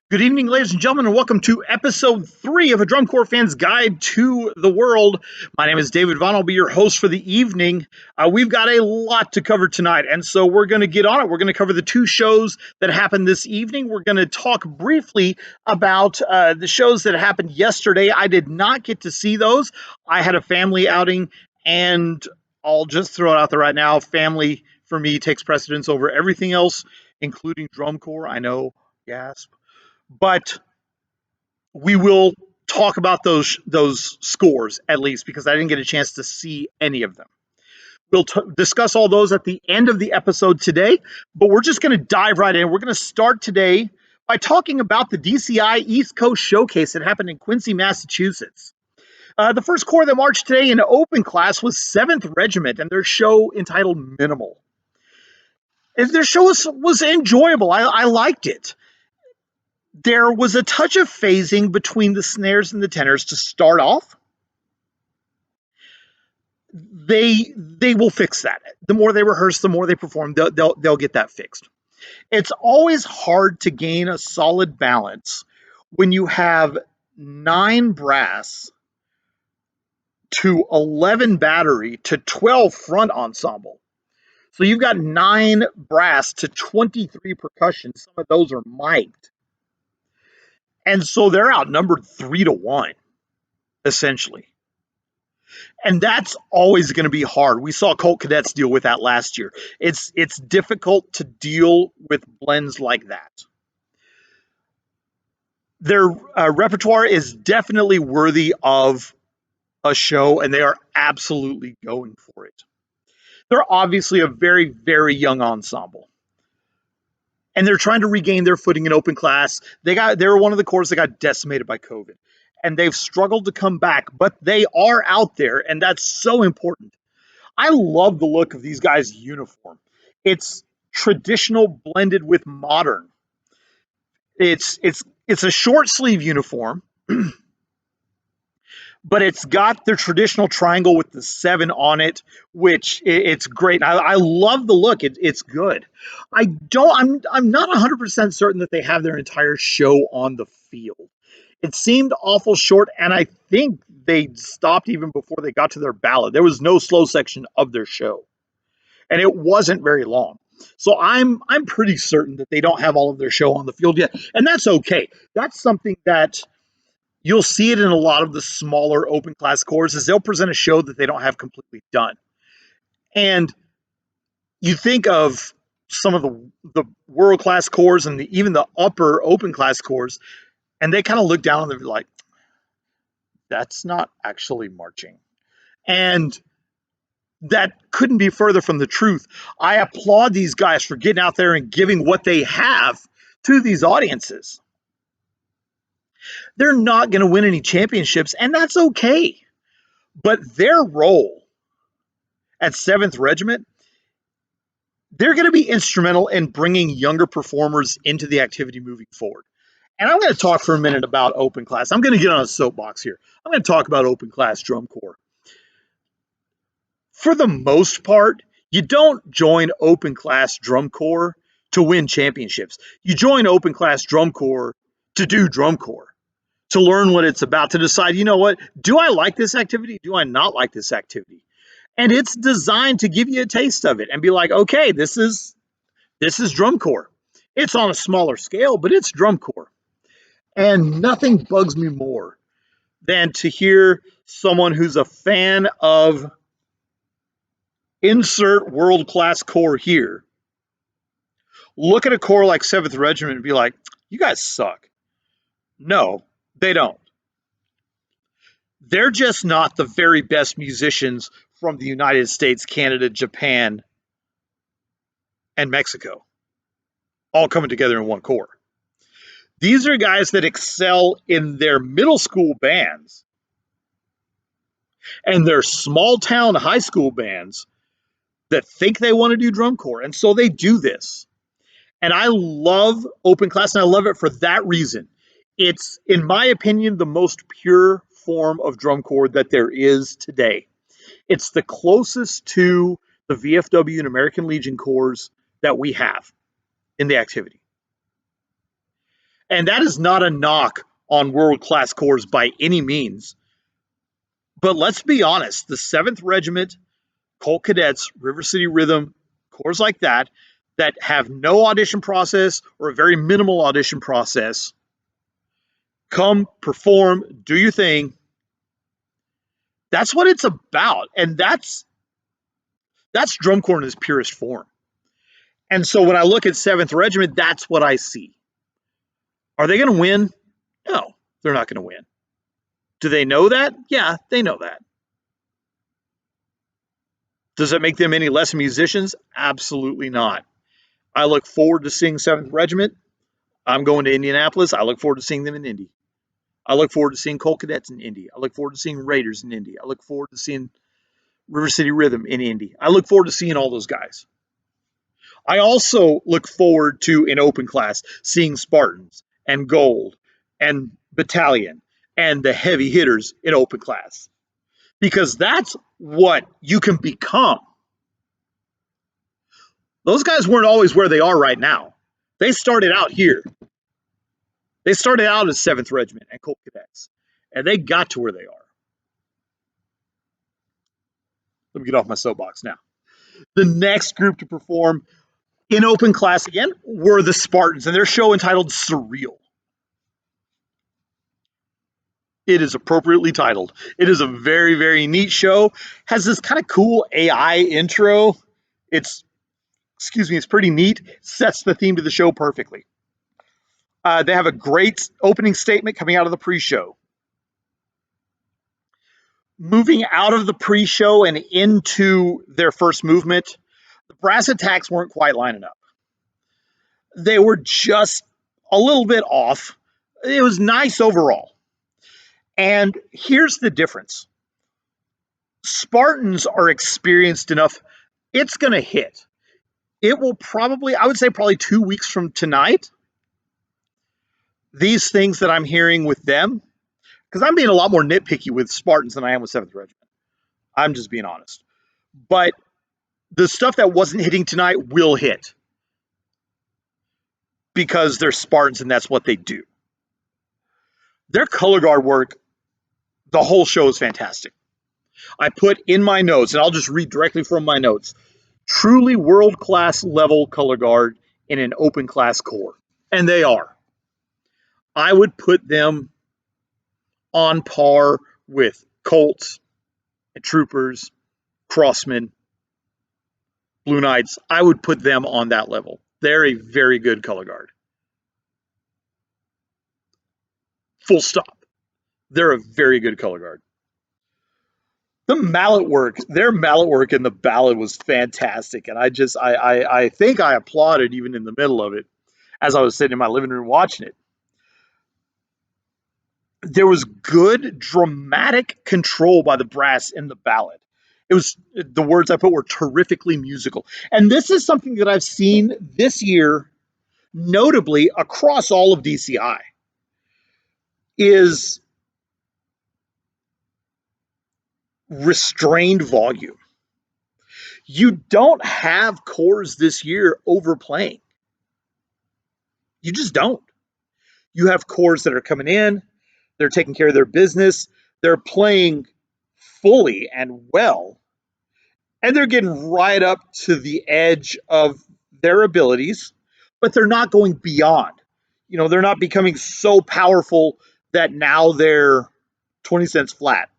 Good evening, ladies and gentlemen, and welcome to episode 3 of A Drum Corps Fan's Guide to the World. My name is David Vaughn. I'll be your host for the evening. We've got a lot to cover tonight, and so we're going to get on it. We're going to cover the two shows that happened this evening. We're going to talk briefly about the shows that happened yesterday. I did not get to see those. I had a family outing, and I'll just throw it out there right now. Family, for me, takes precedence over everything else, including Drum Corps. I know, gasp. But we will talk about those scores at least because I didn't get a chance to see any of them. We'll discuss all those at the end of the episode today, but we're just going to dive right in. We're going to start today by talking about the DCI East Coast Showcase that happened in Quincy, Massachusetts. The first corps that marched today in open class was 7th Regiment and their show entitled Minimal. Their show was enjoyable. I liked it. There was a touch of phasing between the snares and the tenors to start off. They will fix that. The more they rehearse, the more they perform, they'll get that fixed. It's always hard to gain a solid balance when you have 9 brass to 11 battery to 12 front ensemble. So you've got 9 brass to 23 percussion. Some of those are mic'd. And so they're outnumbered 3-1, essentially. And that's always going to be hard. We saw Colt Cadets deal with that last year. It's difficult to deal with blends like that. Their repertoire is definitely worthy of a show, and they are absolutely going for it. They're obviously a very, very young ensemble. And they're trying to regain their footing in open class. They were one of the corps that got decimated by COVID. And they've struggled to come back, but they are out there, and that's so important. I love the look of these guys' uniform. It's traditional blended with modern. It's a short sleeve uniform, but it's got their traditional triangle with the 7 on it, which it's great. I love the look. It's good. I'm not 100% certain that they have their entire show on the field. It seemed awful short, and I think they stopped even before they got to their ballad. There was no slow section of their show, and it wasn't very long. So I'm pretty certain that they don't have all of their show on the field yet, and that's okay. That's something that you'll see it in a lot of the smaller open class corps is they'll present a show that they don't have completely done. And you think of some of the world class corps and even the upper open class corps, and they kind of look down and they're like, that's not actually marching. And that couldn't be further from the truth. I applaud these guys for getting out there and giving what they have to these audiences. They're not going to win any championships, and that's okay. But their role at 7th Regiment, they're going to be instrumental in bringing younger performers into the activity moving forward. And I'm going to talk for a minute about open class. I'm going to get on a soapbox here. I'm going to talk about open class drum corps. For the most part, you don't join open class drum corps to win championships. You join open class drum corps to do drum corps, to learn what it's about, to decide, you know what, do I like this activity? Do I not like this activity? And it's designed to give you a taste of it and be like, okay, this is drum corps. It's on a smaller scale, but it's drum corps. And nothing bugs me more than to hear someone who's a fan of insert world-class corps here look at a corps like 7th Regiment and be like, you guys suck. No, they don't. They're just not the very best musicians from the United States, Canada, Japan, and Mexico, all coming together in one corps. These are guys that excel in their middle school bands and their small town high school bands that think they want to do drum corps. And so they do this. And I love open class, and I love it for that reason. It's, in my opinion, the most pure form of drum corps that there is today. It's the closest to the VFW and American Legion corps that we have in the activity. And that is not a knock on world-class corps by any means. But let's be honest, the 7th Regiment, Colt Cadets, River City Rhythm, corps like that, that have no audition process or a very minimal audition process, come, perform, do your thing. That's what it's about. And that's drum corps in its purest form. And so when I look at 7th Regiment, that's what I see. Are they going to win? No, they're not going to win. Do they know that? Yeah, they know that. Does it make them any less musicians? Absolutely not. I look forward to seeing 7th Regiment. I'm going to Indianapolis. I look forward to seeing them in Indy. I look forward to seeing Colt Cadets in Indy. I look forward to seeing Raiders in Indy. I look forward to seeing River City Rhythm in Indy. I look forward to seeing all those guys. I also look forward to, in open class, seeing Spartans and Gold and Battalion and the heavy hitters in open class, because that's what you can become. Those guys weren't always where they are right now. They started out here. They started out as 7th Regiment and Colt Cadets, and they got to where they are. Let me get off my soapbox now. The next group to perform in open class again were the Spartans, and their show entitled Surreal. It is appropriately titled. It is a very, very neat show. Has this kind of cool AI intro. It's pretty neat. Sets the theme to the show perfectly. They have a great opening statement coming out of the pre-show. Moving out of the pre-show and into their first movement, the brass attacks weren't quite lining up. They were just a little bit off. It was nice overall. And here's the difference. Spartans are experienced enough. It's going to hit. It will probably, I would say probably 2 weeks from tonight, these things that I'm hearing with them, because I'm being a lot more nitpicky with Spartans than I am with 7th Regiment. I'm just being honest. But the stuff that wasn't hitting tonight will hit, because they're Spartans and that's what they do. Their color guard work, the whole show is fantastic. I put in my notes, and I'll just read directly from my notes, truly world-class level color guard in an open class corps. And they are. I would put them on par with Colts and Troopers, Crossmen, Blue Knights. I would put them on that level. They're a very good color guard. Full stop. They're a very good color guard. The mallet work, their mallet work in the ballad was fantastic. And I think I applauded even in the middle of it as I was sitting in my living room watching it. There was good dramatic control by the brass in the ballad. It was, the words I put were terrifically musical. And this is something that I've seen this year, notably across all of DCI, is restrained volume. You don't have corps this year overplaying. You just don't. You have corps that are coming in, they're taking care of their business, they're playing fully and well, and they're getting right up to the edge of their abilities, but they're not going beyond. You know, they're not becoming so powerful that now they're 20 cents flat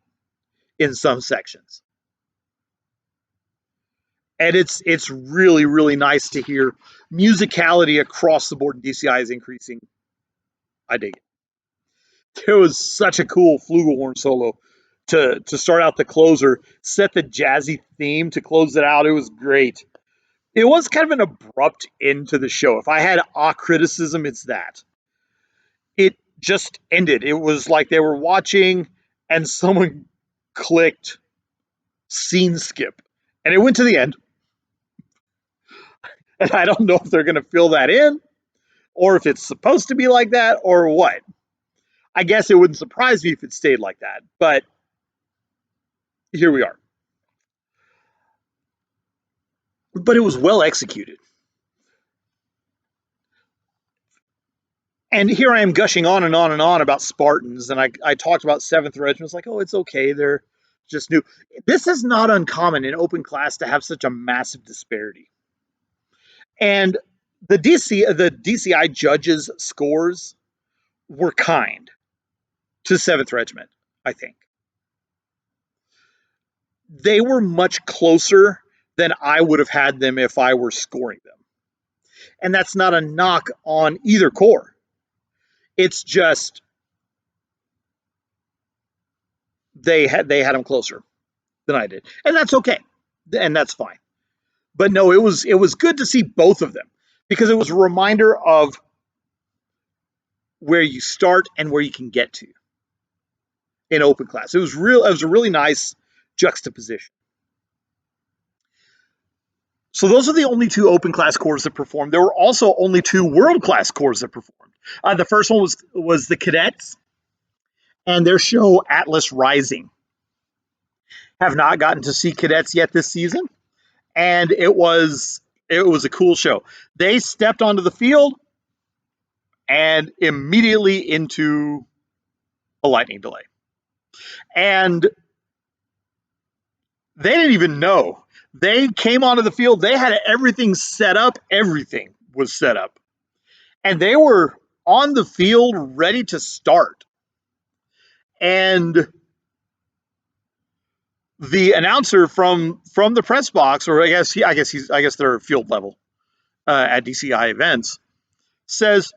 in some sections. And it's really, really nice to hear musicality across the board in DCI is increasing. I dig it. There was such a cool flugelhorn solo to start out the closer, set the jazzy theme to close it out. It was great. It was kind of an abrupt end to the show. If I had a criticism, it's that. It just ended. It was like they were watching and someone clicked scene skip, and it went to the end. And I don't know if they're going to fill that in or if it's supposed to be like that or what. I guess it wouldn't surprise me if it stayed like that, but here we are. But it was well executed. And here I am gushing on and on and on about Spartans, and I talked about 7th Regiment. It's like, oh, it's okay, they're just new. This is not uncommon in open class to have such a massive disparity. And the DCI judges' scores were kind to 7th Regiment, I think. They were much closer than I would have had them if I were scoring them. And that's not a knock on either corps. It's just they had them closer than I did. And that's okay. And that's fine. But no, it was good to see both of them because it was a reminder of where you start and where you can get to in open class. It was a really nice juxtaposition. So those are the only 2 open class corps that performed. There were also only 2 world class corps that performed. The first one was the cadets and their show Atlas Rising. Have not gotten to see cadets yet this season, and it was a cool show. They stepped onto the field and immediately into a lightning delay. And they didn't even know. They came onto the field, they had everything set up, everything was set up. And they were on the field ready to start. And the announcer from the press box, or I guess they're field level at DCI events, says,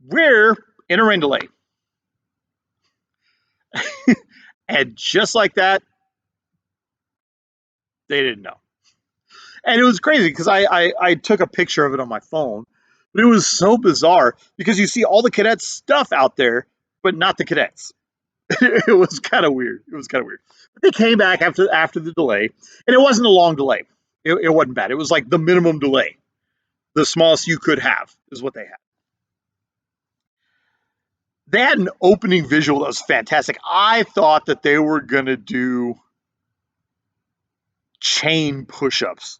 "We're in a rain delay." And just like that, they didn't know. And it was crazy because I took a picture of it on my phone, but it was so bizarre because you see all the cadets stuff out there, but not the cadets. It was kind of weird. But they came back after the delay, and it wasn't a long delay. It wasn't bad. It was like the minimum delay, the smallest you could have is what they had. They had an opening visual that was fantastic. I thought that they were going to do chain push-ups.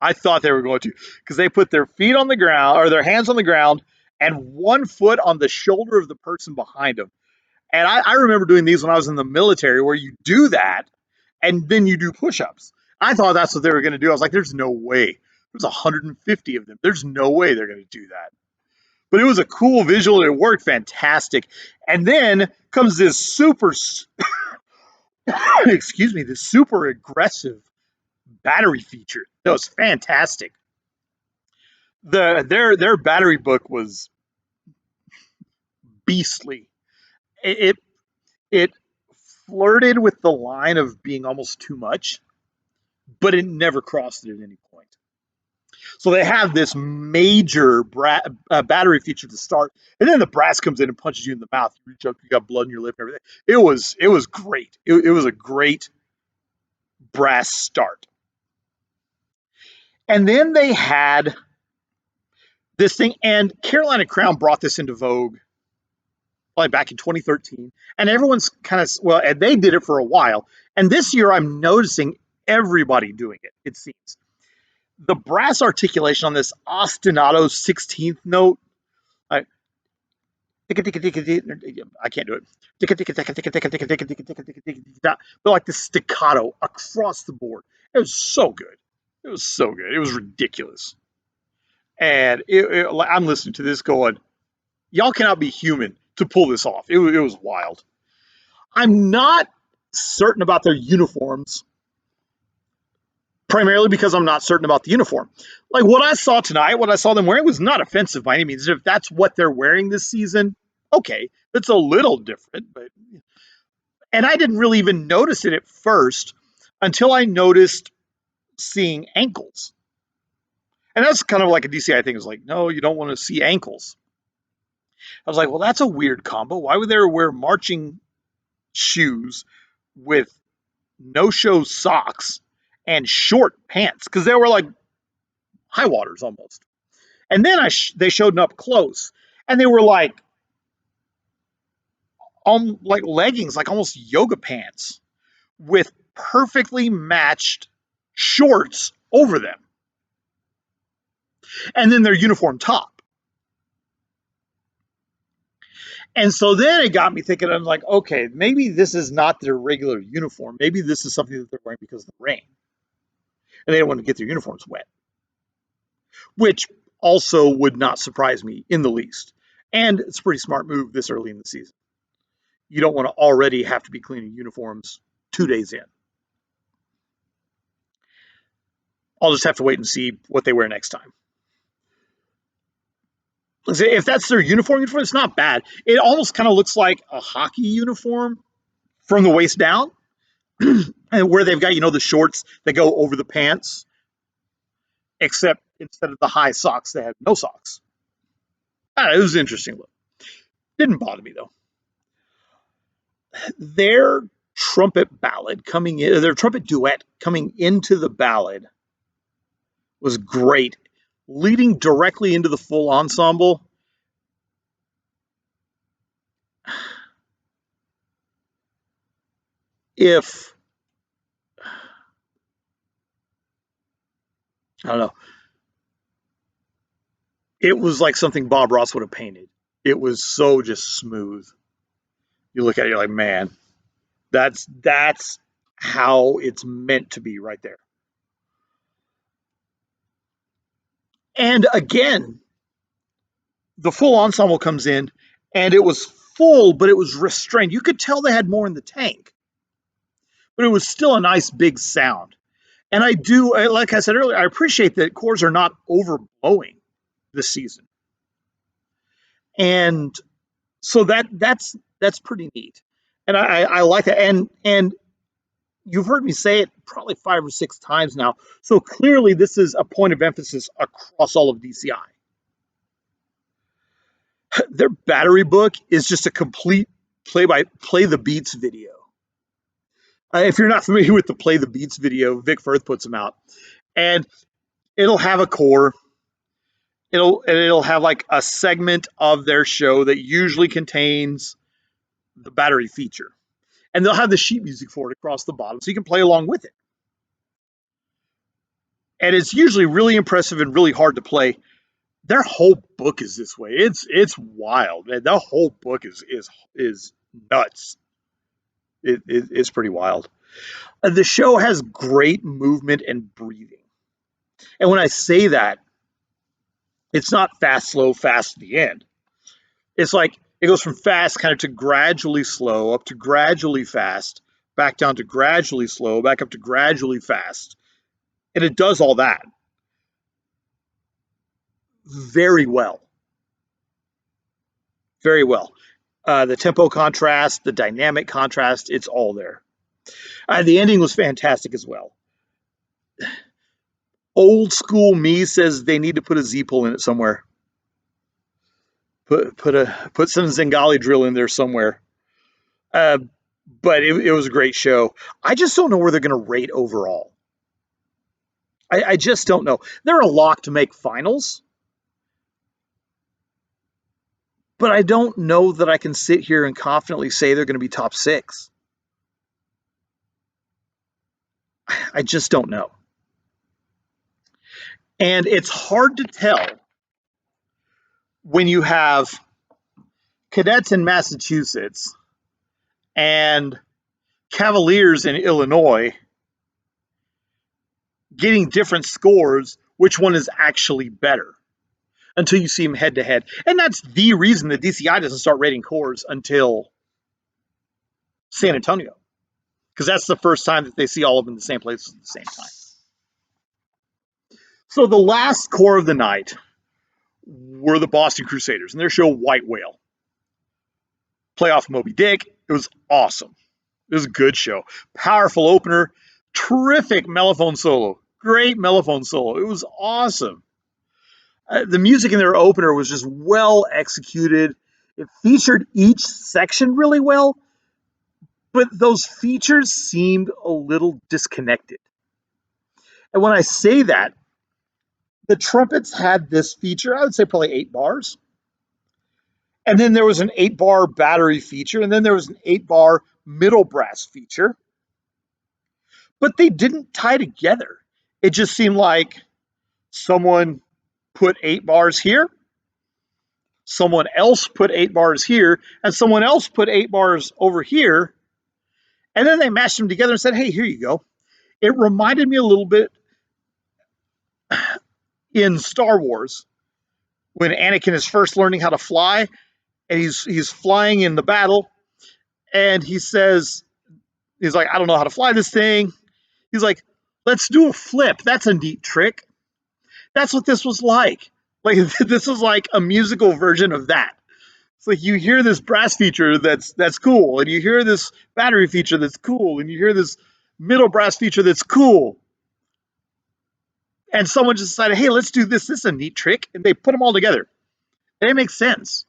I thought they were going to because they put their feet on the ground or their hands on the ground and one foot on the shoulder of the person behind them. And I remember doing these when I was in the military where you do that and then you do push-ups. I thought that's what they were going to do. I was like, there's no way. There's 150 of them. There's no way they're going to do that. But it was a cool visual. It worked fantastic. And then comes this super, excuse me, this super aggressive battery feature. That was fantastic. Their battery book was beastly. It flirted with the line of being almost too much, but it never crossed it at any point. So they have this major battery feature to start, and then the brass comes in and punches you in the mouth. You reach up, you got blood in your lip and everything. It was great. It was a great brass start. And then they had this thing, and Carolina Crown brought this into vogue like back in 2013, and everyone's kind of and they did it for a while. And this year, I'm noticing everybody doing it. It seems the brass articulation on this ostinato 16th note. I can't do it. But like the staccato across the board, it was so good. It was so good. It was ridiculous. And I'm listening to this going, y'all cannot be human to pull this off. It was wild. I'm not certain about their uniforms, primarily because I'm not certain about the uniform. Like what I saw tonight, what I saw them wearing was not offensive by any means. If that's what they're wearing this season, okay, it's a little different. And I didn't really even notice it at first until I noticed seeing ankles. And that's kind of like a DCI thing. It's like, no, you don't want to see ankles. I was like, well, that's a weird combo. Why would they wear marching shoes with no-show socks and short pants? Because they were like high waters almost. And then they showed up close, and they were like leggings, like almost yoga pants with perfectly matched shorts over them. And then their uniform top. And so then it got me thinking, I'm like, okay, maybe this is not their regular uniform. Maybe this is something that they're wearing because of the rain. And they don't want to get their uniforms wet, which also would not surprise me in the least. And it's a pretty smart move this early in the season. You don't want to already have to be cleaning uniforms 2 days in. I'll just have to wait and see what they wear next time. If that's their uniform, it's not bad. It almost kind of looks like a hockey uniform from the waist down, and where they've got, the shorts that go over the pants, except instead of the high socks, they have no socks. It was an interesting look. Didn't bother me though. Their trumpet duet coming into the ballad was great, leading directly into the full ensemble. If I don't know, it was like something Bob Ross would have painted. It was so just smooth. You look at it, you're like, man, that's how it's meant to be right there. And again, the full ensemble comes in, and it was full, but it was restrained. You could tell they had more in the tank, but it was still a nice big sound. And I do, like I said earlier, I appreciate that cores are not overblowing this season, and so that's pretty neat, and I like that. And you've heard me say it probably 5 or 6 times now. So clearly, this is a point of emphasis across all of DCI. Their battery book is just a complete play the beats video. If you're not familiar with the play the beats video, Vic Firth puts them out, and it'll have a core. It'll have like a segment of their show that usually contains the battery feature, and they'll have the sheet music for it across the bottom, so you can play along with it. And it's usually really impressive and really hard to play. Their whole book is this way. It's wild, man. The whole book is nuts. It's pretty wild. The show has great movement and breathing. And when I say that, it's not fast, slow, fast at the end. It's like it goes from fast kind of to gradually slow, up to gradually fast, back down to gradually slow, back up to gradually fast. And it does all that very well. Very well. The tempo contrast, the dynamic contrast, it's all there. The ending was fantastic as well. Old school me says they need to put a Z-pull in it somewhere. Put some Zengali drill in there somewhere. But it was a great show. I just don't know where they're going to rate overall. I just don't know. They're a lock to make finals, but I don't know that I can sit here and confidently say they're going to be top 6. I just don't know. And it's hard to tell when you have Cadets in Massachusetts and Cavaliers in Illinois getting different scores, which one is actually better until you see them head to head. And that's the reason that DCI doesn't start rating cores until San Antonio, because that's the first time that they see all of them in the same place at the same time. So the last core of the night were the Boston Crusaders and their show White Whale. Playoff Moby Dick. It was awesome. It was a good show. Powerful opener. Terrific mellophone solo. Great mellophone solo. It was awesome. The music in their opener was just well executed. It featured each section really well, but those features seemed a little disconnected. And when I say that, the trumpets had this feature, I would say probably 8 bars. And then there was an 8-bar battery feature, and then there was an 8-bar middle brass feature. But they didn't tie together. It just seemed like someone put 8 bars here, Someone else put 8 bars here, and someone else put 8 bars over here, and then they mashed them together and said, hey, here you go. It reminded me a little bit in Star Wars when Anakin is first learning how to fly, and he's flying in the battle, and he's like, I don't know how to fly this thing. He's like, let's do a flip. That's a neat trick. That's what this was like. Like this was like a musical version of that. It's like you hear this brass feature that's cool, and you hear this battery feature that's cool, and you hear this middle brass feature that's cool. And someone just decided, hey, let's do this. This is a neat trick. And they put them all together. And it makes sense.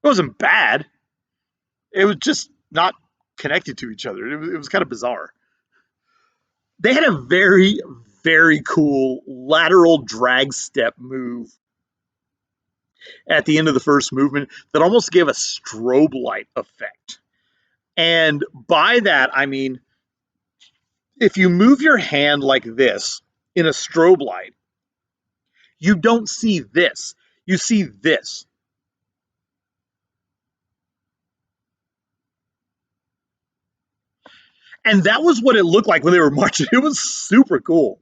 It wasn't bad. It was just not connected to each other. It was kind of bizarre. They had a very, very cool lateral drag step move at the end of the first movement that almost gave a strobe light effect. And by that, I mean, if you move your hand like this in a strobe light, you don't see this. You see this. And that was what it looked like when they were marching. It was super cool.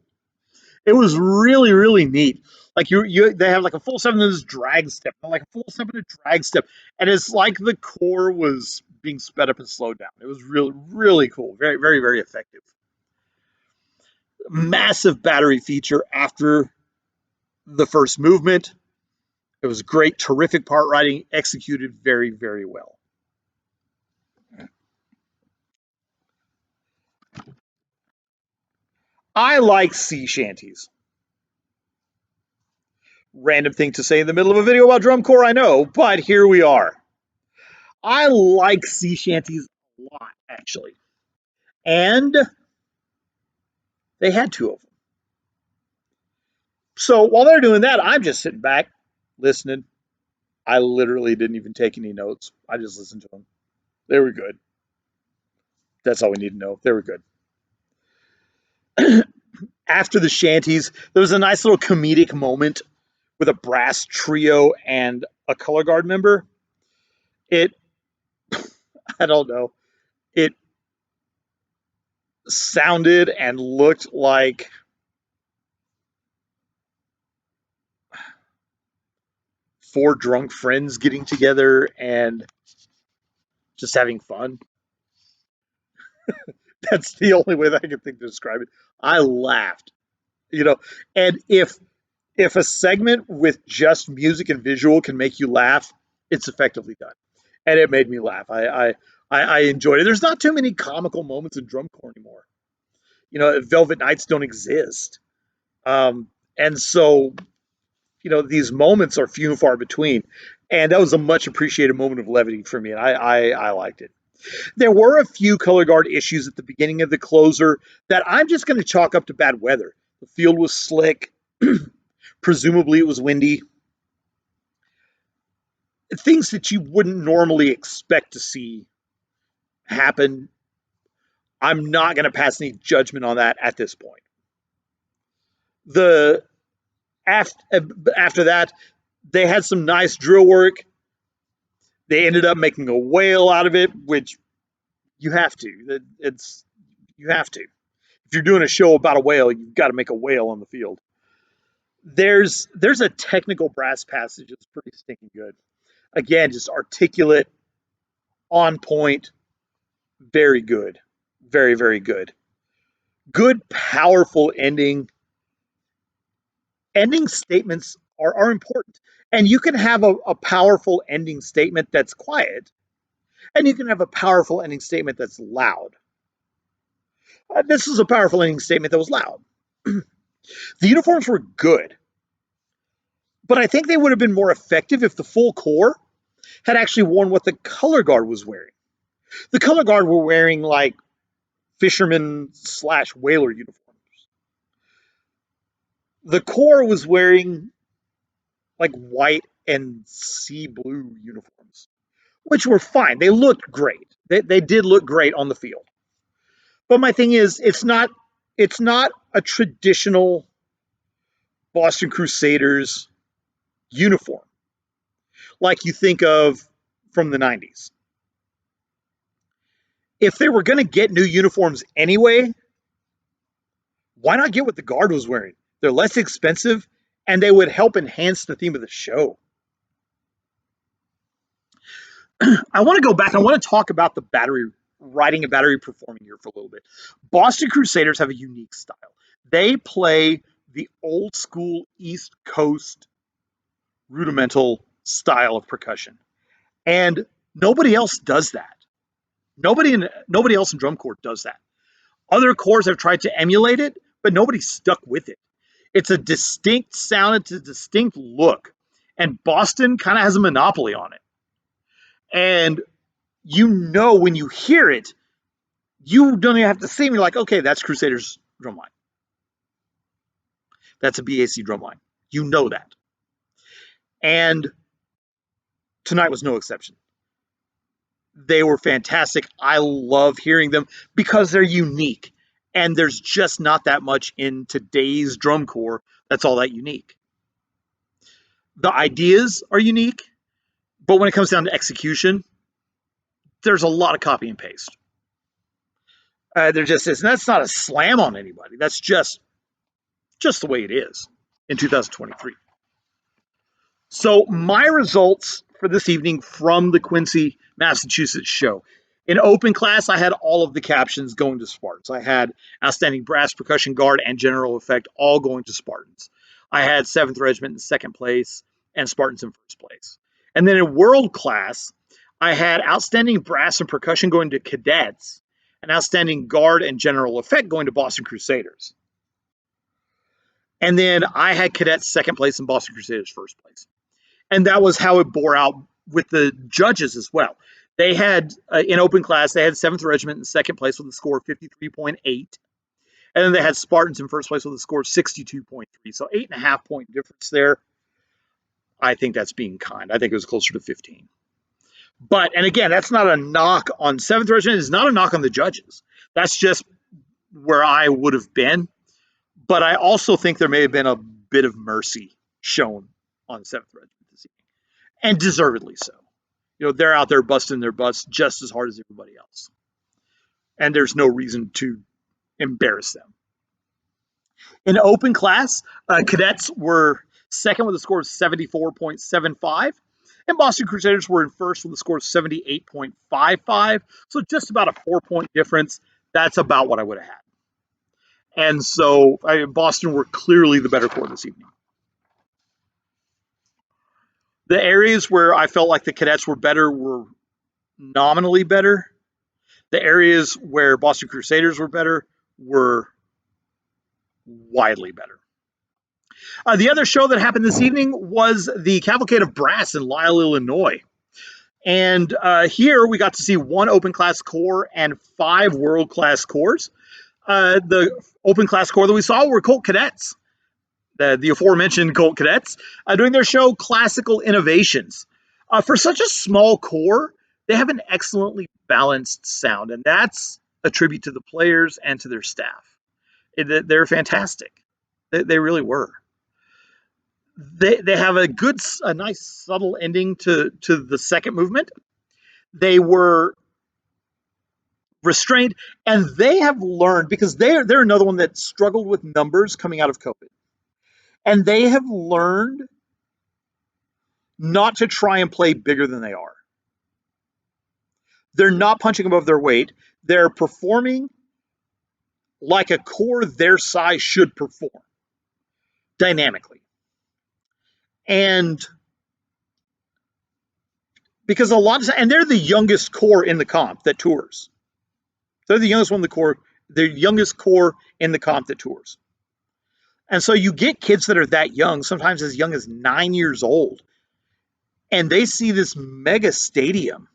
It was really, really neat. Like they have like a full step and this drag step, like a full step and a drag step, and it's like the core was being sped up and slowed down. It was really, really cool. Very, very, very effective. Massive battery feature after the first movement. It was great, terrific part writing, executed very, very well. I like sea shanties. Random thing to say in the middle of a video about drum corps, I know, but here we are. I like sea shanties a lot, actually. And they had 2 of them. So while they're doing that, I'm just sitting back, listening. I literally didn't even take any notes. I just listened to them. They were good. That's all we need to know. They were good. After the shanties, there was a nice little comedic moment with a brass trio and a color guard member. It, I don't know, it sounded and looked like four drunk friends getting together and just having fun. That's the only way that I can think to describe it. I laughed, you know, and if a segment with just music and visual can make you laugh, it's effectively done, and it made me laugh. I enjoyed it. There's not too many comical moments in drum corps anymore. Velvet Nights don't exist, and so these moments are few and far between. And that was a much appreciated moment of levity for me, and I liked it. There were a few color guard issues at the beginning of the closer that I'm just going to chalk up to bad weather. The field was slick. Presumably it was windy. Things that you wouldn't normally expect to see happen. I'm not going to pass any judgment on that at this point. The after that, they had some nice drill work. They ended up making a whale out of it, which you have to. You have to. If you're doing a show about a whale, you've got to make a whale on the field. There's a technical brass passage that's pretty stinking good. Again, just articulate, on point, very good. Very, very good. Good, powerful ending. Ending statements are important. And you can have a powerful ending statement that's quiet, and you can have a powerful ending statement that's loud. This is a powerful ending statement that was loud. The uniforms were good, but I think they would have been more effective if the full corps had actually worn what the color guard was wearing. The color guard were wearing like fisherman/whaler uniforms. The corps was wearing like white and sea blue uniforms, which were fine. They looked great. They did look great on the field. But my thing is, it's not a traditional Boston Crusaders uniform, like you think of from the 90s. If they were going to get new uniforms anyway, why not get what the Guard was wearing? They're less expensive and they would help enhance the theme of the show. I want to go back. I want to talk about the battery, riding a battery performing here for a little bit. Boston Crusaders have a unique style. They play the old school East Coast rudimental style of percussion. And nobody else does that. Nobody else in drum corps does that. Other corps have tried to emulate it, but nobody stuck with it. It's a distinct sound, it's a distinct look, and Boston kind of has a monopoly on it. And you know when you hear it, you don't even have to see me like, okay, that's Crusaders drumline. That's a BAC drumline. You know that. And tonight was no exception. They were fantastic. I love hearing them because they're unique. And there's just not that much in today's drum corps that's all that unique. The ideas are unique, but when it comes down to execution, there's a lot of copy and paste. There just is. And that's not a slam on anybody. That's just the way it is in 2023. So my results for this evening from the Quincy, Massachusetts show. In open class, I had all of the captions going to Spartans. I had Outstanding Brass, Percussion Guard, and General Effect all going to Spartans. I had 7th Regiment in second place and Spartans in first place. And then in world class, I had Outstanding Brass and Percussion going to Cadets and Outstanding Guard and General Effect going to Boston Crusaders. And then I had Cadets second place and Boston Crusaders first place. And that was how it bore out with the judges as well. They had, in open class, they had 7th Regiment in second place with a score of 53.8. And then they had Spartans in first place with a score of 62.3. So 8.5 point difference there. I think that's being kind. I think it was closer to 15. But, and again, that's not a knock on 7th Regiment. It's not a knock on the judges. That's just where I would have been. But I also think there may have been a bit of mercy shown on 7th Regiment this evening. And deservedly so. You know, they're out there busting their butts just as hard as everybody else. And there's no reason to embarrass them. In open class, Cadets were second with a score of 74.75. And Boston Crusaders were in first with a score of 78.55. So just about a 4-point difference. That's about what I would have had. And so Boston were clearly the better corps this evening. The areas where I felt like the Cadets were better were nominally better. The areas where Boston Crusaders were better were widely better. The other show that happened this evening was the Cavalcade of Brass in Lisle, Illinois. And here we got to see 1 open class corps and 5 world class corps. The open class corps that we saw were Colt Cadets. The aforementioned Colt Cadets, doing their show Classical Innovations. For such a small corps, they have an excellently balanced sound, and that's a tribute to the players and to their staff. They're fantastic. They really were. They have a nice subtle ending to the second movement. They were restrained, and they have learned, because they're another one that struggled with numbers coming out of COVID. And they have learned not to try and play bigger than they are. They're not punching above their weight. They're performing like a corps their size should perform, dynamically. And because and they're the youngest corps in the comp that tours. They're the youngest one in the corps. They're the youngest corps in the comp that tours. And so you get kids that are that young, sometimes as young as 9 years old, and they see this mega stadium.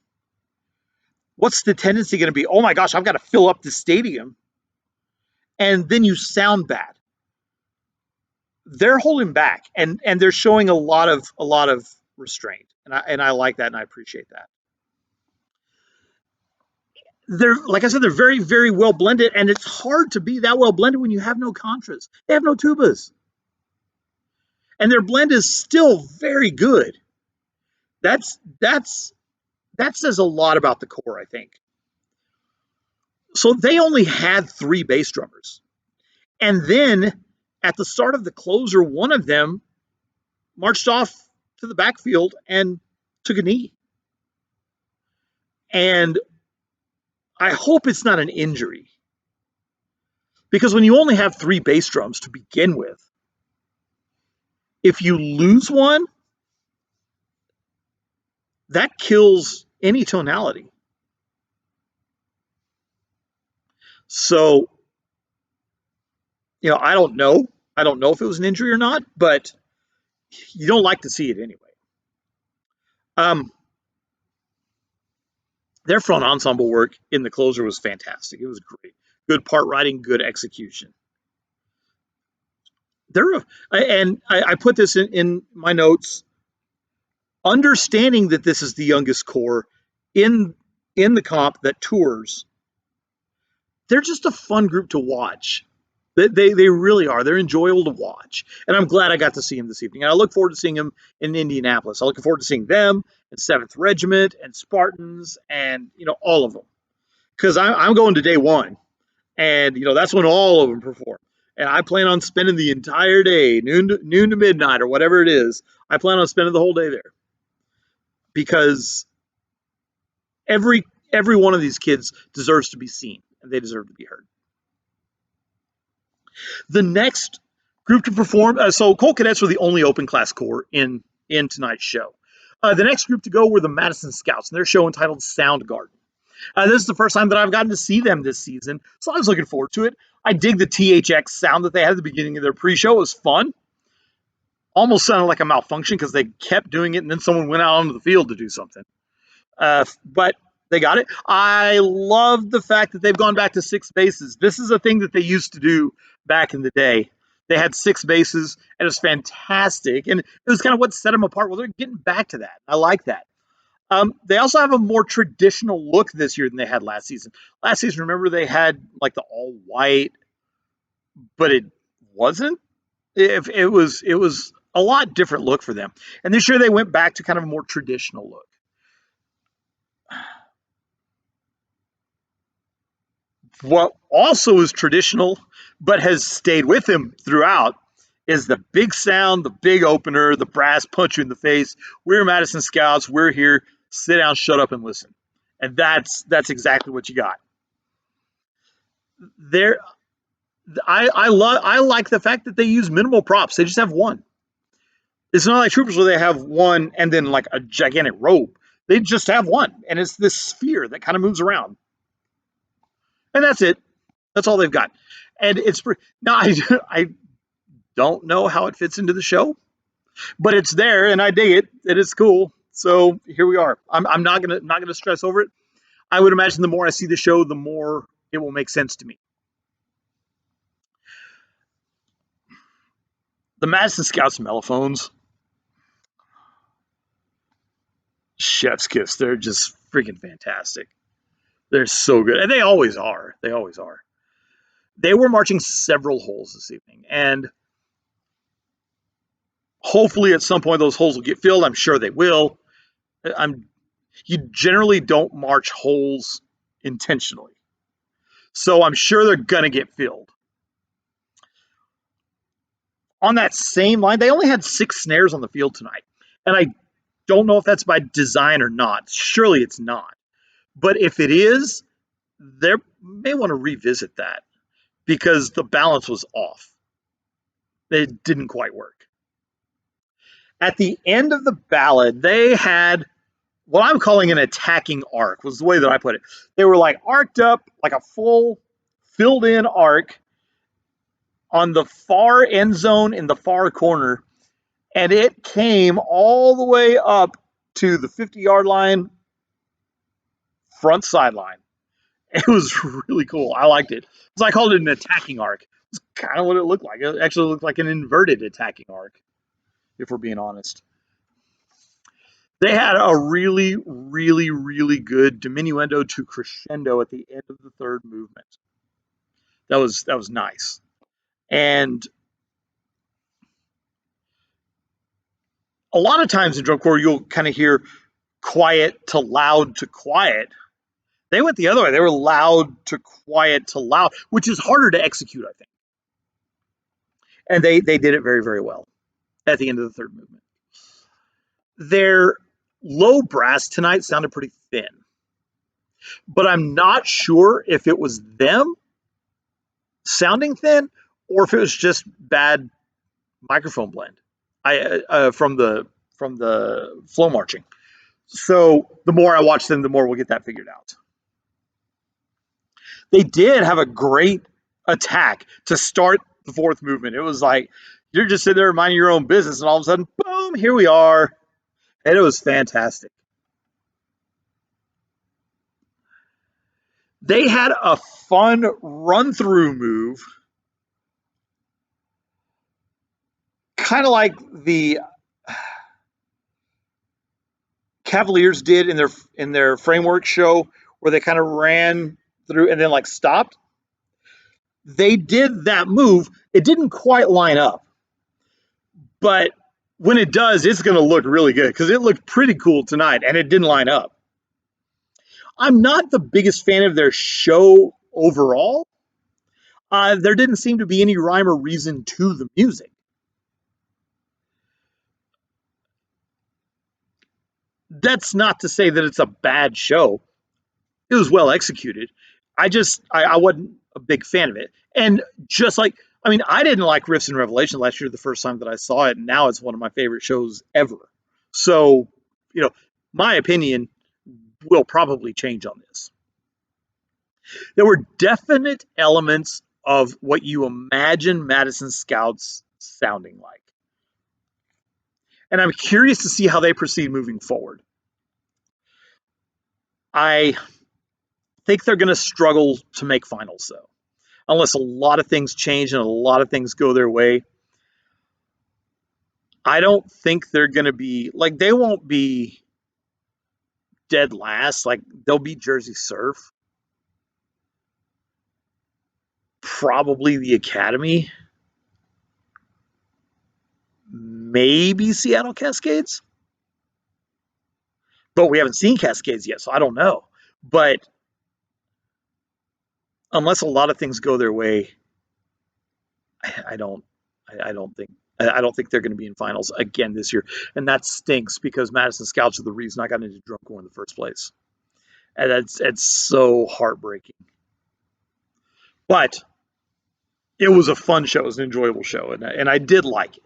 What's the tendency going to be? Oh my gosh, I've got to fill up the stadium. And then you sound bad. They're holding back, and they're showing a lot of restraint. And I like that, and I appreciate that. They're, like I said, they're very, very well blended, and it's hard to be that well blended when you have no contras. They have no tubas. and their blend is still very good. That's that says a lot about the core, I think. So they only had 3 bass drummers, and then at the start of the closer, one of them marched off to the backfield and took a knee. And I hope it's not an injury, because when you only have 3 bass drums to begin with, if you lose one, that kills any tonality. So, I don't know. I don't know if it was an injury or not, but you don't like to see it anyway. Um, their front ensemble work in the closer was fantastic. It was great. Good part writing, good execution. I put this in my notes. Understanding that this is the youngest core in the comp that tours, they're just a fun group to watch. They really are. They're enjoyable to watch, and I'm glad I got to see him this evening. And I look forward to seeing him in Indianapolis. I'm looking forward to seeing them and Seventh Regiment and Spartans and all of them, because I'm going to day one, and that's when all of them perform. And I plan on spending the entire day, noon to midnight or whatever it is. I plan on spending the whole day there, because every every one of these kids deserves to be seen, and they deserve to be heard. The next group to perform, so Colt Cadets were the only open class corps in tonight's show. The next group to go were the Madison Scouts, and their show entitled Soundgarden. This is the first time that I've gotten to see them this season, so I was looking forward to it. I dig the THX sound that they had at the beginning of their pre-show. It was fun. Almost sounded like a malfunction because they kept doing it, and then someone went out onto the field to do something. But they got it. I love the fact that they've gone back to 6 bases. This is a thing that they used to do back in the day. They had 6 bases, and it was fantastic. And it was kind of what set them apart. Well, they're getting back to that. I like that. They also have a more traditional look this year than they had last season. Last season, remember, they had like the all white, but it wasn't. If it was a lot different look for them. And this year they went back to kind of a more traditional look. What also is traditional, but has stayed with him throughout, is the big sound, the big opener, the brass punch you in the face. We're Madison Scouts. We're here. Sit down, shut up, and listen. And that's exactly what you got. There, I like the fact that they use minimal props. They just have one. It's not like Troopers where they have one and then like a gigantic rope. They just have one, and it's this sphere that kind of moves around, and that's it. That's all they've got. And it's now I don't know how it fits into the show, but it's there, and I dig it. It is cool. So here we are. I'm not gonna stress over it. I would imagine the more I see the show, the more it will make sense to me. The Madison Scouts mellophones, chef's kiss. They're just freaking fantastic. They're so good, and they always are. They always are. They were marching several holes this evening, and hopefully at some point those holes will get filled. I'm sure they will. I'm You generally don't march holes intentionally, so I'm sure they're gonna get filled. On that same line, they only had 6 snares on the field tonight, and I don't know if that's by design or not. Surely it's not, but if it is, they may want to revisit that, because the balance was off. It didn't quite work. At the end of the ballad, they had what I'm calling an attacking arc, was the way that I put it. They were like arced up, like a full filled in arc on the far end zone in the far corner, and it came all the way up to the 50-yard line, front sideline. It was really cool. I liked it. So I called it an attacking arc. It's kind of what it looked like. It actually looked like an inverted attacking arc, if we're being honest. They had a really, really, really good diminuendo to crescendo at the end of the third movement. That was nice. And A lot of times in drum corps, you'll kind of hear quiet to loud to quiet. They went the other way. They were loud to quiet to loud, which is harder to execute, I think. And they did it very, very well at the end of the third movement. Their low brass tonight sounded pretty thin, but I'm not sure if it was them sounding thin or if it was just bad microphone blend. From the flow marching. So the more I watch them, the more we'll get that figured out. They did have a great attack to start the fourth movement. It was like you're just sitting there minding your own business, and all of a sudden, boom, here we are. And it was fantastic. They had a fun run through move, kind of like the Cavaliers did in their framework show, where they kind of ran through and then like stopped. They did that move. It didn't quite line up, but when it does, it's going to look really good because it looked pretty cool tonight and it didn't line up. I'm not the biggest fan of their show overall. There didn't seem to be any rhyme or reason to the music. That's not to say that it's a bad show. It was well executed. I wasn't a big fan of it. And just like, I mean, I didn't like Rifts and Revelation last year the first time that I saw it, and now it's one of my favorite shows ever. So, my opinion will probably change on this. There were definite elements of what you imagine Madison Scouts sounding like. And I'm curious to see how they proceed moving forward. I think they're going to struggle to make finals, though, unless a lot of things change and a lot of things go their way. I don't think they're going to be like, they won't be dead last. Like, they'll beat Jersey Surf, probably the Academy, maybe Seattle Cascades, but we haven't seen Cascades yet, so I don't know. But unless a lot of things go their way, I don't think they're going to be in finals again this year, and that stinks because Madison Scouts are the reason I got into drum corps in the first place, and it's so heartbreaking. But it was a fun show, it was an enjoyable show, and I did like it.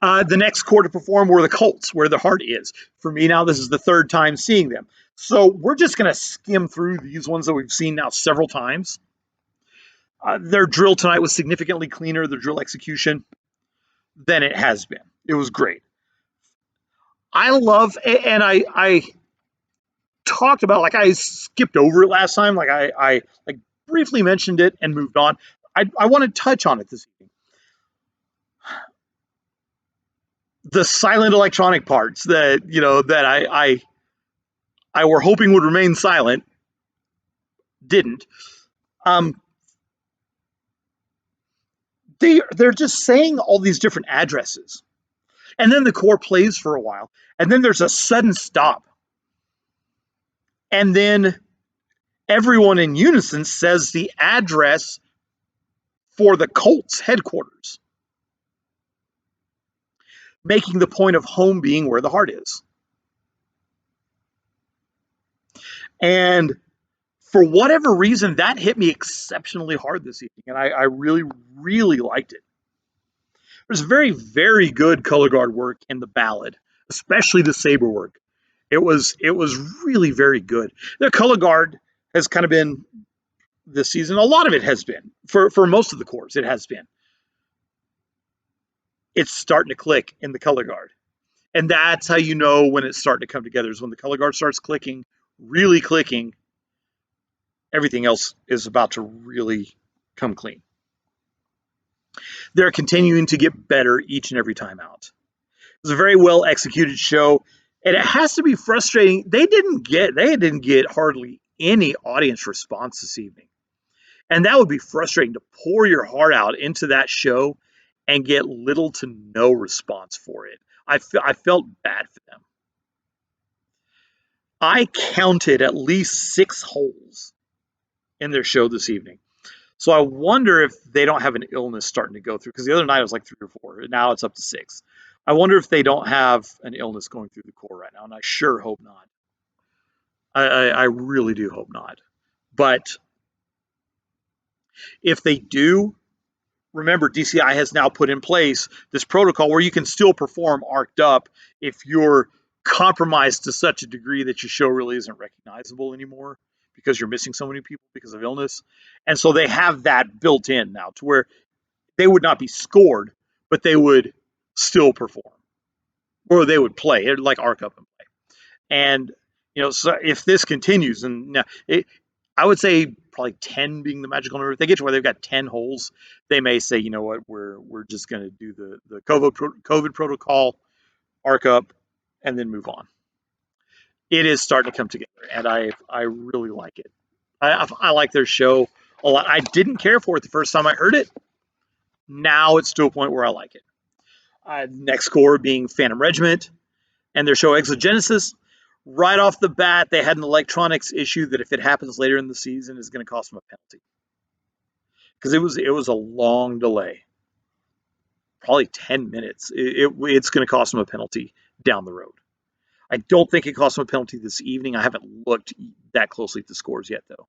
The next corps to perform were the Colts, Where the Heart Is. For me now, this is the third time seeing them. So we're just going to skim through these ones that we've seen now several times. Their drill tonight was significantly cleaner, the drill execution, than it has been. It was great. I love, and I talked about, like, I skipped over it last time, like I like briefly mentioned it and moved on. I want to touch on it this evening. The silent electronic parts that I were hoping would remain silent didn't. They're just saying all these different addresses, and then the corps plays for a while, and then there's a sudden stop, and then everyone in unison says the address for the Colts headquarters, making the point of home being where the heart is. And for whatever reason, that hit me exceptionally hard this evening, and I really, really liked it. There's very, very good color guard work in the ballad, especially the saber work. It was really very good. Their color guard has kind of been this season. A lot of it has been for most of the corps. It has been. It's starting to click in the color guard, and that's how you know when it's starting to come together. Is when the color guard starts clicking, really clicking. Everything else is about to really come clean. They're continuing to get better each and every time out. It was a very well executed show, and it has to be frustrating. They didn't get hardly any audience response this evening, and that would be frustrating to pour your heart out into that show and get little to no response for it. I felt bad for them. I counted at least 6 holes in their show this evening. So I wonder if they don't have an illness starting to go through, because the other night it was like 3 or 4. Now it's up to 6. I wonder if they don't have an illness going through the core right now, and I sure hope not. I really do hope not. But if they do, remember, DCI has now put in place this protocol where you can still perform arced up if you're compromised to such a degree that your show really isn't recognizable anymore because you're missing so many people because of illness. And so they have that built in now to where they would not be scored, but they would still perform, or they would play like arc up and play. And so if this continues, and now I would say probably 10 being the magical number. If they get to where they've got 10 holes, they may say, you know what, we're just going to do the COVID protocol, arc up, and then move on. It is starting to come together, and I really like it. I like their show a lot. I didn't care for it the first time I heard it. Now it's to a point where I like it. Next score being Phantom Regiment and their show Exogenesis. Right off the bat, they had an electronics issue that if it happens later in the season is going to cost them a penalty. Because it was a long delay. Probably 10 minutes. It's going to cost them a penalty down the road. I don't think it cost them a penalty this evening. I haven't looked that closely at the scores yet, though.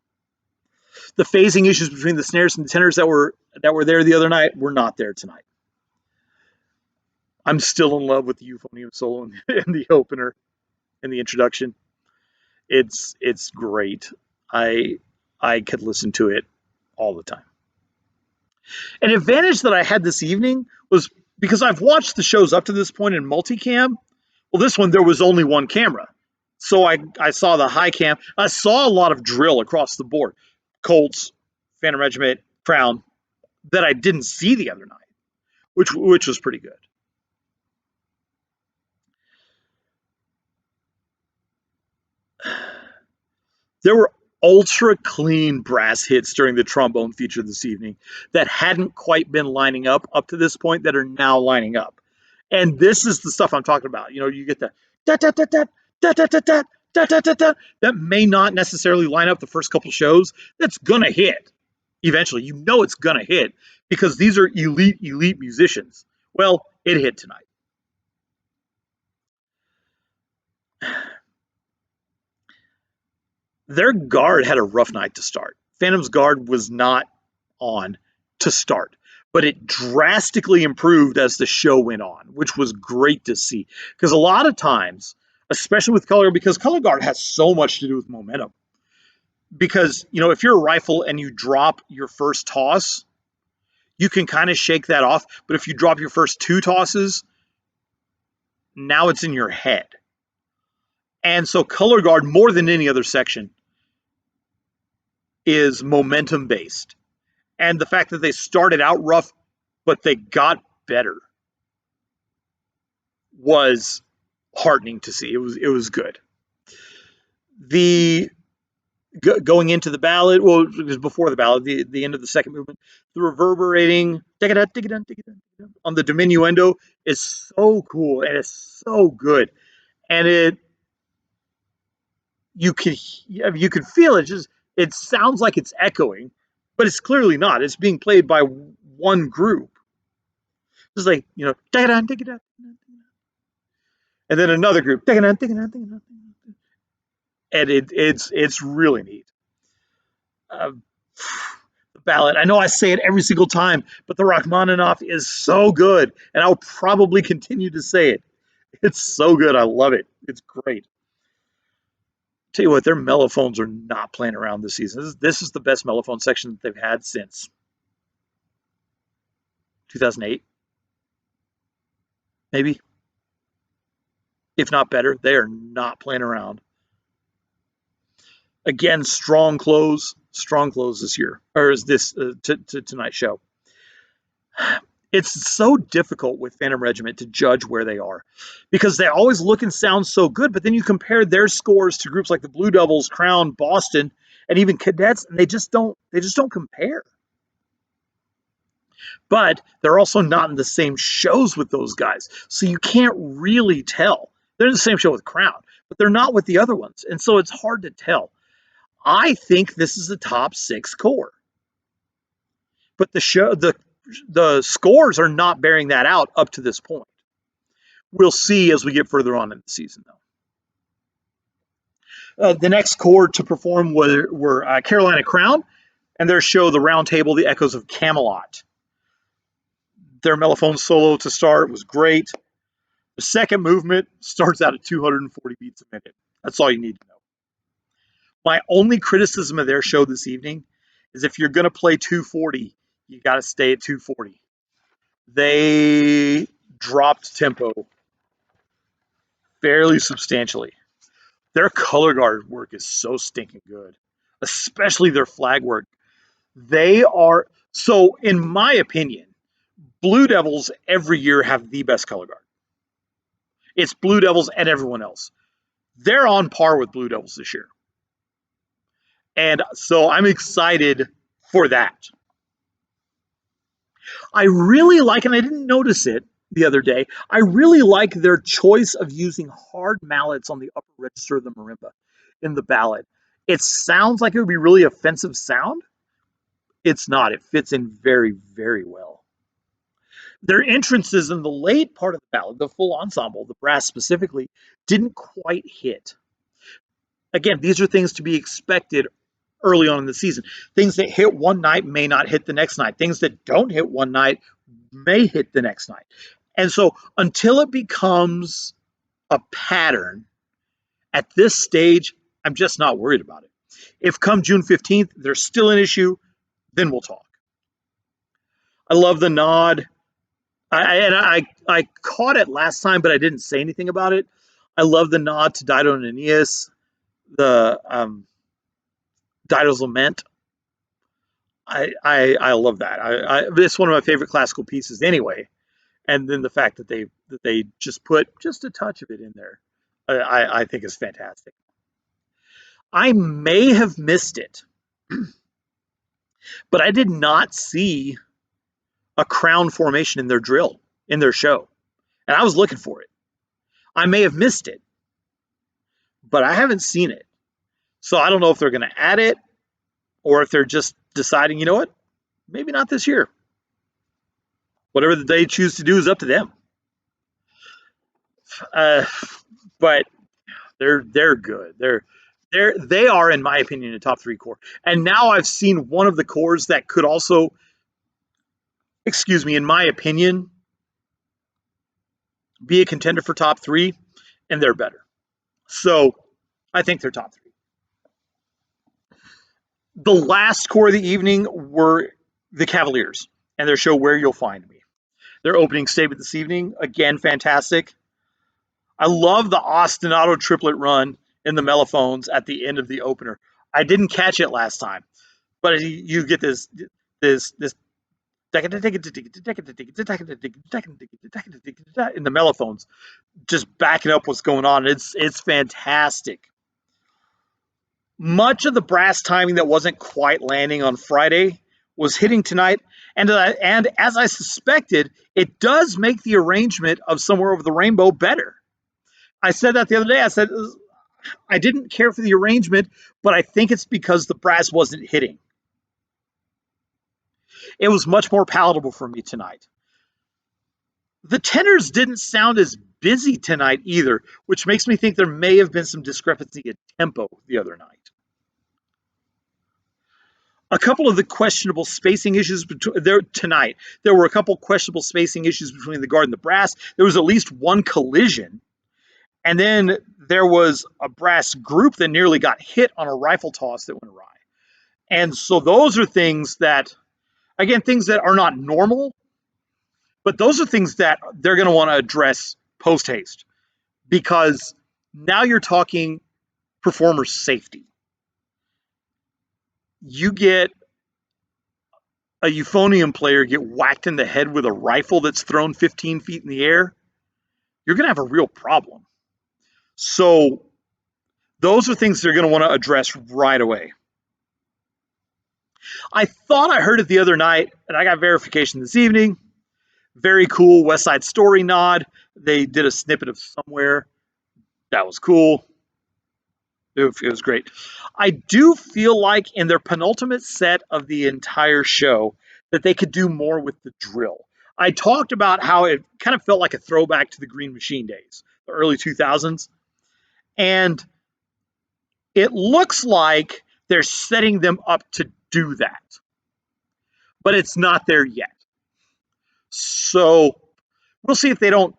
The phasing issues between the snares and the tenors that were there the other night were not there tonight. I'm still in love with the euphonium solo in the opener, in the introduction. It's great. I could listen to it all the time. An advantage that I had this evening was because I've watched the shows up to this point in multicam. Well, this one there was only one camera. So I saw the high cam. I saw a lot of drill across the board. Colts, Phantom Regiment, Crown, that I didn't see the other night, which was pretty good. There were ultra clean brass hits during the trombone feature this evening that hadn't quite been lining up to this point that are now lining up. And this is the stuff I'm talking about. You get the da da da da da da da da da da da da that may not necessarily line up the first couple shows. That's gonna hit eventually. It's gonna hit because these are elite musicians. Well, it hit tonight. Their guard had a rough night to start. Phantom's guard was not on to start, but it drastically improved as the show went on, which was great to see. Because a lot of times, especially with color, because color guard has so much to do with momentum. Because, if you're a rifle and you drop your first toss, you can kind of shake that off. But if you drop your first 2 tosses, now it's in your head. And so color guard, more than any other section, is momentum based. And the fact that they started out rough, but they got better, was heartening to see. It was good. The going into the ballad, well, it was before the ballad, the end of the second movement, the reverberating on the diminuendo is so cool and it's so good, and you can feel it. It sounds like it's echoing, but it's clearly not. It's being played by one group. It's like, and then another group, and it's really neat. The ballad, I know I say it every single time, but the Rachmaninoff is so good, and I'll probably continue to say it. It's so good. I love it. It's great. Tell you what, their mellophones are not playing around this season. This is the best mellophone section that they've had since 2008, maybe. If not better, they are not playing around. Again, strong close this year, or is this tonight's show. It's so difficult with Phantom Regiment to judge where they are because they always look and sound so good, but then you compare their scores to groups like the Blue Devils, Crown, Boston, and even Cadets, and they just don't compare. But they're also not in the same shows with those guys. So you can't really tell. They're in the same show with Crown, but they're not with the other ones. And so it's hard to tell. I think this is the top 6 core. But the scores are not bearing that out up to this point. We'll see as we get further on in the season, though. The next core to perform were Carolina Crown and their show, The Round Table, The Echoes of Camelot. Their mellophone solo to start was great. The second movement starts out at 240 beats a minute. That's all you need to know. My only criticism of their show this evening is if you're going to play 240, you got to stay at 240. They dropped tempo fairly substantially. Their color guard work is so stinking good, especially their flag work. They are, so in my opinion, Blue Devils every year have the best color guard. It's Blue Devils and everyone else. They're on par with Blue Devils this year. And so I'm excited for that. I really like, and I didn't notice it the other day, I really like their choice of using hard mallets on the upper register of the marimba in the ballad. It sounds like it would be really offensive sound. It's not. It fits in very, very well. Their entrances in the late part of the ballad, the full ensemble, the brass specifically, didn't quite hit. Again, these are things to be expected early on in the season. Things that hit one night may not hit the next night. Things that don't hit one night may hit the next night. And so until it becomes a pattern at this stage, I'm just not worried about it. If come June 15th, there's still an issue, then we'll talk. I love the nod. I caught it last time, but I didn't say anything about it. I love the nod to Dido and Aeneas, the Dido's Lament. I love that. It's one of my favorite classical pieces anyway. And then the fact that they just put just a touch of it in there, I think is fantastic. I may have missed it, but I did not see a crown formation in their drill, in their show. And I was looking for it. I may have missed it, but I haven't seen it. So I don't know if they're going to add it or if they're just deciding, you know what, maybe not this year. Whatever they choose to do is up to them. But they're good. They are, in my opinion, a top 3 core. And now I've seen one of the cores that could also, in my opinion, be a contender for top 3, and they're better. So I think they're top 3. The last core of the evening were the Cavaliers and their show Where You'll Find Me. Their opening statement this evening, again, fantastic. I love the ostinato triplet run in the mellophones at the end of the opener. I didn't catch it last time, but you get this in the mellophones, just backing up what's going on. It's fantastic. Much of the brass timing that wasn't quite landing on Friday was hitting tonight, and as I suspected, it does make the arrangement of Somewhere Over the Rainbow better. I said that the other day. I said I didn't care for the arrangement, but I think it's because the brass wasn't hitting. It was much more palatable for me tonight. The tenors didn't sound as busy tonight either, which makes me think there may have been some discrepancy in tempo the other night. A couple of the questionable spacing issues tonight. There were a couple questionable spacing issues between the guard and the brass. There was at least one collision. And then there was a brass group that nearly got hit on a rifle toss that went awry. And so those are things that, again, things that are not normal, but those are things that they're going to want to address post-haste, because now you're talking performer safety. You get a euphonium player get whacked in the head with a rifle that's thrown 15 feet in the air, you're going to have a real problem. So those are things they're going to want to address right away. I thought I heard it the other night, and I got verification this evening. Very cool West Side Story nod. They did a snippet of Somewhere. That was cool. It was great. I do feel like in their penultimate set of the entire show that they could do more with the drill. I talked about how it kind of felt like a throwback to the Green Machine days, the early 2000s. And it looks like they're setting them up to do that. But it's not there yet. So we'll see if they don't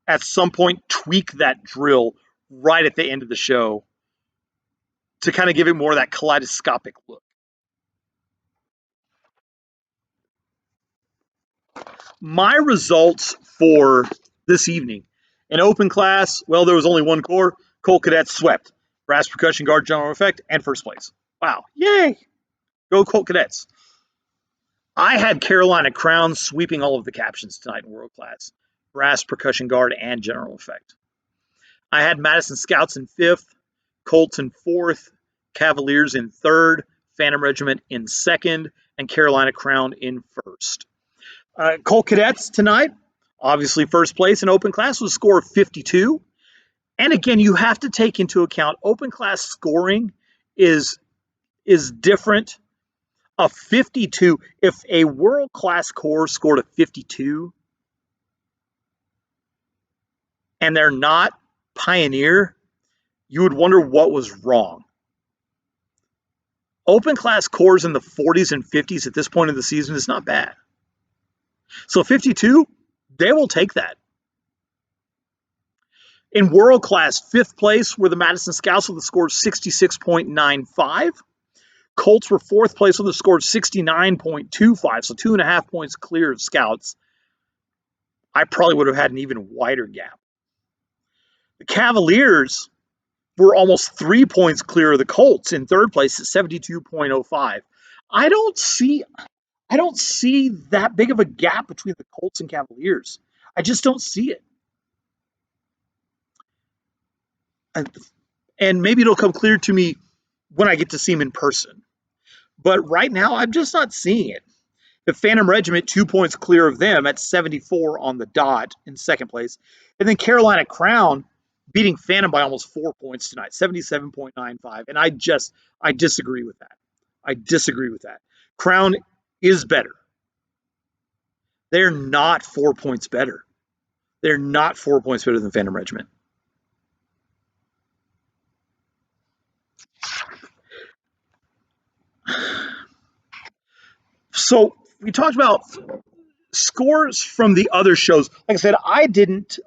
at some point tweak that drill right at the end of the show to kind of give it more of that kaleidoscopic look. My results for this evening in open class, well, there was only one core. Colt Cadets swept. Brass Percussion Guard, General Effect, and first place. Wow. Yay. Go Colt Cadets. I had Carolina Crown sweeping all of the captions tonight in world class. Brass Percussion Guard and General Effect. I had Madison Scouts in 5th, Colts in 4th, Cavaliers in 3rd, Phantom Regiment in 2nd, and Carolina Crown in 1st. Colt Cadets tonight, obviously first place in open class with a score of 52. And again, you have to take into account open class scoring is different. A 52, if a world class corps scored a 52 and they're not Pioneer, you would wonder what was wrong. Open class corps in the 40s and 50s at this point of the season is not bad. So 52, they will take that. In world class, 5th place were the Madison Scouts with a score of 66.95. Colts were 4th place with a score of 69.25, so 2.5 points clear of Scouts. I probably would have had an even wider gap. The Cavaliers were almost 3 points clear of the Colts in 3rd place at 72.05. I don't see that big of a gap between the Colts and Cavaliers. I just don't see it. And maybe it'll come clear to me when I get to see them in person. But right now, I'm just not seeing it. The Phantom Regiment, 2 points clear of them at 74 on the dot in 2nd place. And then Carolina Crown beating Phantom by almost 4 points tonight, 77.95. And I disagree with that. I disagree with that. Crown is better. They're not 4 points better. They're not 4 points better than Phantom Regiment. So we talked about scores from the other shows. Like I said, I didn't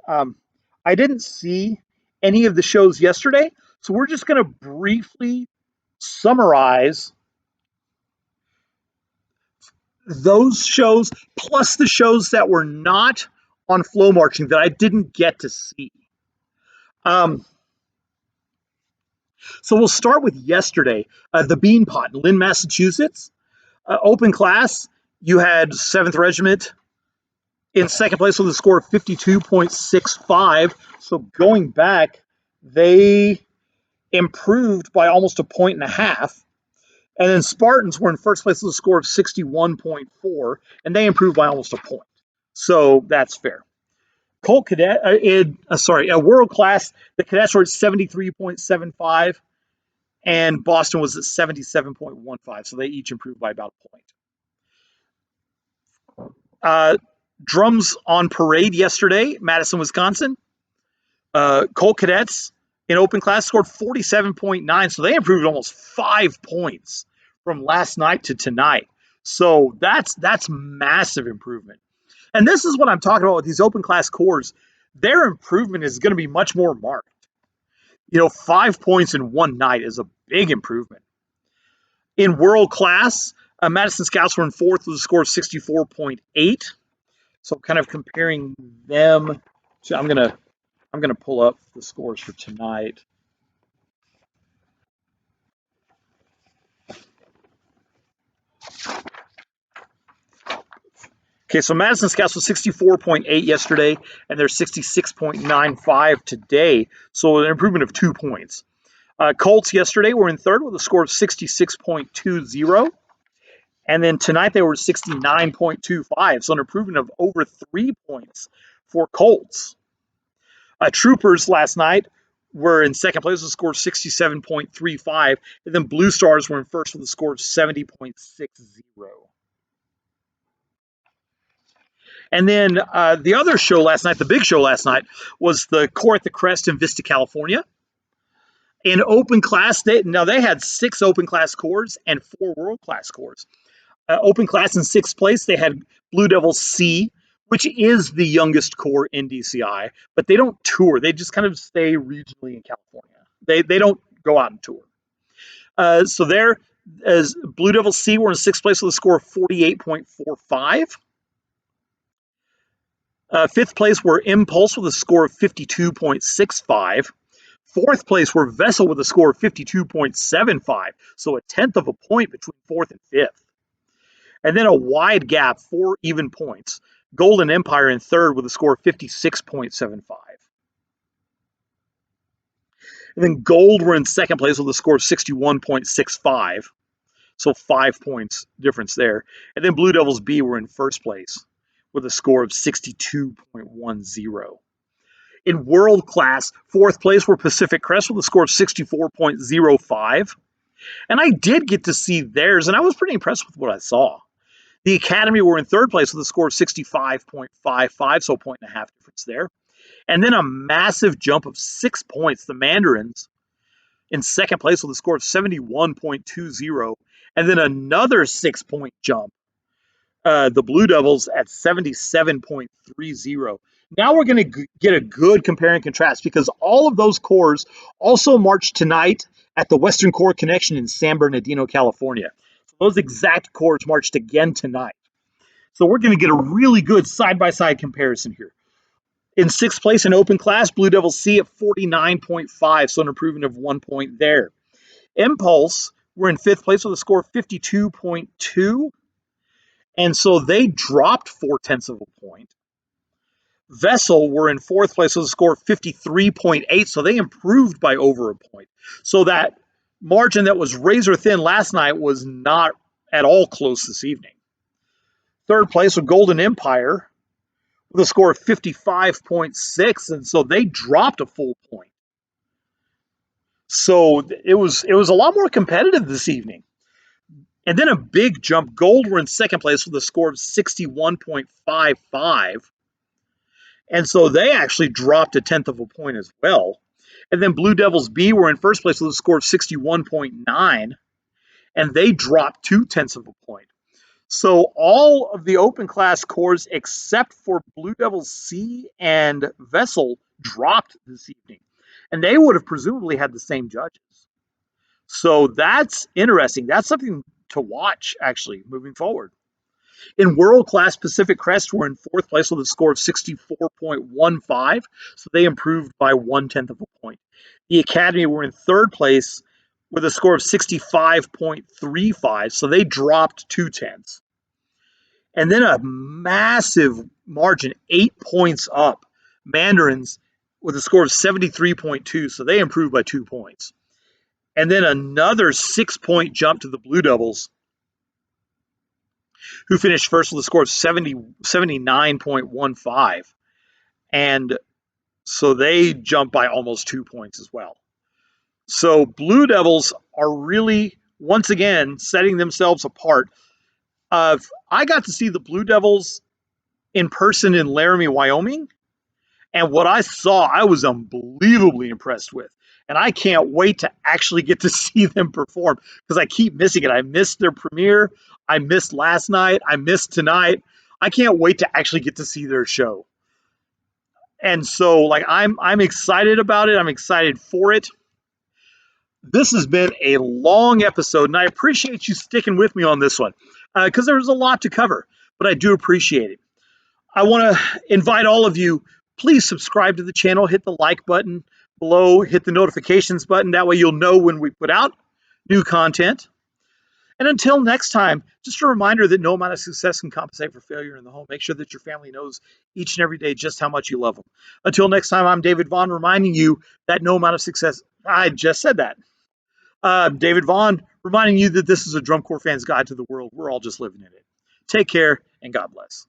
see any of the shows yesterday, so we're just going to briefly summarize those shows plus the shows that were not on Flow Marching that I didn't get to see. So we'll start with yesterday, the Beanpot in Lynn, Massachusetts. Open class, you had 7th Regiment in 2nd place with a score of 52.65. So going back, they improved by almost a point and a half. And then Spartans were in 1st place with a score of 61.4, and they improved by almost a point. So that's fair. Colt Cadet, World Class, the Cadets were at 73.75, and Boston was at 77.15. So they each improved by about a point. Drums on parade yesterday, Madison, Wisconsin. Colt Cadets in open class scored 47.9, so they improved almost 5 points from last night to tonight. So that's massive improvement. And this is what I'm talking about with these open class corps. Their improvement is going to be much more marked. 5 points in one night is a big improvement. In world class, Madison Scouts were in 4th with a score of 64.8. So kind of comparing them to, I'm gonna pull up the scores for tonight. Okay, so Madison Scouts was 64.8 yesterday, and they're 66.95 today. So an improvement of 2 points. Colts yesterday were in 3rd with a score of 66.20. And then tonight they were 69.25, so an improvement of over 3 points for Colts. Troopers last night were in second place with a score of 67.35, and then Blue Stars were in first with a score of 70.60. And then the other show last night, the big show last night, was the Corps at the Crest in Vista, California. In open class, they had 6 open class corps and 4 world class corps. Open class in sixth place, they had Blue Devil C, which is the youngest corps in DCI, but they don't tour. They just kind of stay regionally in California. They don't go out and tour. So there, as Blue Devil C were in sixth place with a score of 48.45. Fifth place were Impulse with a score of 52.65. Fourth place were Vessel with a score of 52.75, so a tenth of a point between fourth and fifth. And then a wide gap, 4 even points. Golden Empire in third with a score of 56.75. And then Gold were in second place with a score of 61.65. So 5 points difference there. And then Blue Devils B were in first place with a score of 62.10. In world class, fourth place were Pacific Crest with a score of 64.05. And I did get to see theirs, and I was pretty impressed with what I saw. The Academy were in third place with a score of 65.55, so a point and a half difference there. And then a massive jump of 6 points. The Mandarins in second place with a score of 71.20. And then another 6-point jump. The Blue Devils at 77.30. Now we're going to get a good compare and contrast because all of those corps also march tonight at the Western Corps Connection in San Bernardino, California. So those exact corps marched again tonight. So we're going to get a really good side-by-side comparison here. In sixth place in open class, Blue Devil C at 49.5, so an improvement of 1 point there. Impulse were in fifth place with a score of 52.2, and so they dropped 0.4 of a point. Vessel were in fourth place with a score of 53.8, so they improved by over a point. So that margin that was razor thin last night was not at all close this evening. Third place with Golden Empire with a score of 55.6, and so they dropped a full point. So it was a lot more competitive this evening. And then a big jump. Gold were in second place with a score of 61.55. And so they actually dropped a tenth of a point as well. And then Blue Devils B were in first place with a score of 61.9, and they dropped 0.2 of a point. So all of the open class corps except for Blue Devils C and Vessel dropped this evening. And they would have presumably had the same judges. So that's interesting. That's something to watch, actually, moving forward. In world class, Pacific Crest were in fourth place with a score of 64.15, so they improved by 0.1 of a point. The Academy were in third place with a score of 65.35, so they dropped 0.2. And then a massive margin, 8 points up. Mandarins with a score of 73.2, so they improved by 2 points. And then another 6-point jump to the Blue Devils, who finished first with a score of 79.15. And so they jumped by almost 2 points as well. So Blue Devils are really, once again, setting themselves apart. I got to see the Blue Devils in person in Laramie, Wyoming. And what I saw, I was unbelievably impressed with. And I can't wait to actually get to see them perform because I keep missing it. I missed their premiere. I missed last night. I missed tonight. I can't wait to actually get to see their show. And so, I'm excited about it. I'm excited for it. This has been a long episode, and I appreciate you sticking with me on this one because there's a lot to cover, but I do appreciate it. I want to invite all of you, please subscribe to the channel, hit the like button below, hit the notifications button. That way you'll know when we put out new content. And until next time, just a reminder that no amount of success can compensate for failure in the home. Make sure that your family knows each and every day just how much you love them. Until next time, I'm David Vaughn, reminding you that no amount of success, I just said that. David Vaughn, reminding you that this is a Drum Corps fan's guide to the world. We're all just living in it. Take care and God bless.